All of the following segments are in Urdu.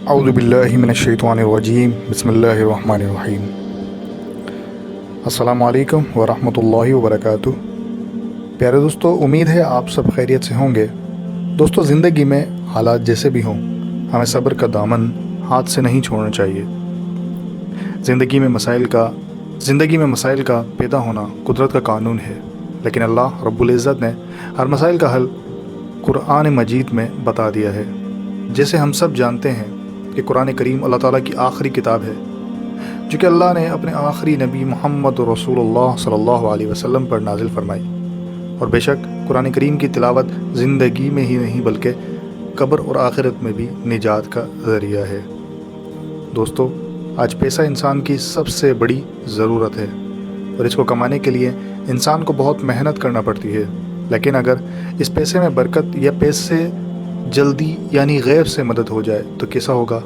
اعوذ باللہ من الشیطان الرجیم بسم اللہ الرحمن الرحیم۔ السلام علیکم ورحمۃ اللہ وبرکاتہ۔ پیارے دوستو، امید ہے آپ سب خیریت سے ہوں گے۔ دوستو، زندگی میں حالات جیسے بھی ہوں، ہمیں صبر کا دامن ہاتھ سے نہیں چھوڑنا چاہیے۔ زندگی میں مسائل کا پیدا ہونا قدرت کا قانون ہے، لیکن اللہ رب العزت نے ہر مسائل کا حل قرآن مجید میں بتا دیا ہے۔ جیسے ہم سب جانتے ہیں کہ قرآن کریم اللہ تعالیٰ کی آخری کتاب ہے، جو کہ اللہ نے اپنے آخری نبی محمد رسول اللہ صلی اللہ علیہ وسلم پر نازل فرمائی، اور بے شک قرآن کریم کی تلاوت زندگی میں ہی نہیں بلکہ قبر اور آخرت میں بھی نجات کا ذریعہ ہے۔ دوستو، آج پیسہ انسان کی سب سے بڑی ضرورت ہے، اور اس کو کمانے کے لیے انسان کو بہت محنت کرنا پڑتی ہے، لیکن اگر اس پیسے میں برکت یا پیسے جلدی یعنی غیب سے مدد ہو جائے تو کیسا ہوگا؟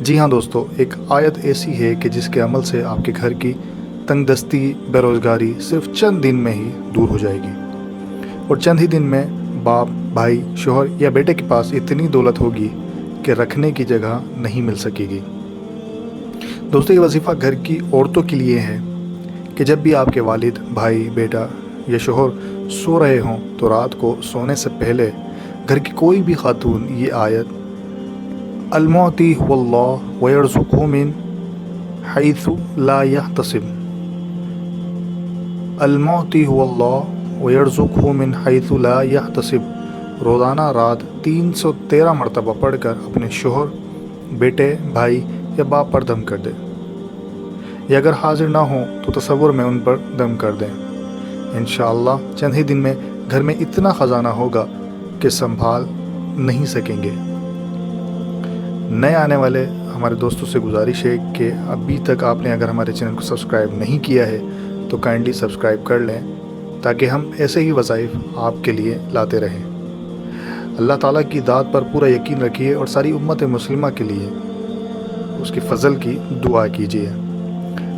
جی ہاں دوستو، ایک آیت ایسی ہے کہ جس کے عمل سے آپ کے گھر کی تنگ دستی، بے روزگاری صرف چند دن میں ہی دور ہو جائے گی، اور چند ہی دن میں باپ، بھائی، شوہر یا بیٹے کے پاس اتنی دولت ہوگی کہ رکھنے کی جگہ نہیں مل سکے گی۔ دوستو، یہ وظیفہ گھر کی عورتوں کے لیے ہے کہ جب بھی آپ کے والد، بھائی، بیٹا یا شوہر سو رہے ہوں تو رات کو سونے سے پہلے گھر کی کوئی بھی خاتون یہ آیت المعطی هو اللہ ویرزقہ من حیث لا یحتسب، المعطی هو اللہ ویرزقہ من حیث لا یحتسب، روزانہ رات 313 مرتبہ پڑھ کر اپنے شوہر، بیٹے، بھائی یا باپ پر دم کر دے، یا اگر حاضر نہ ہوں تو تصور میں ان پر دم کر دیں۔ انشاءاللہ چند ہی دن میں گھر میں اتنا خزانہ ہوگا کہ سنبھال نہیں سکیں گے۔ نئے آنے والے ہمارے دوستوں سے گزارش ہے کہ ابھی تک آپ نے اگر ہمارے چینل کو سبسکرائب نہیں کیا ہے تو کائنڈلی سبسکرائب کر لیں، تاکہ ہم ایسے ہی وظائف آپ کے لیے لاتے رہیں۔ اللہ تعالیٰ کی ذات پر پورا یقین رکھیے اور ساری امت مسلمہ کے لیے اس کی فضل کی دعا کیجیے۔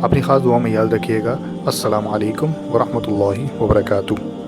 اپنی خاص دعا میں یاد رکھیے گا۔ السلام علیکم ورحمۃ اللہ وبرکاتہ۔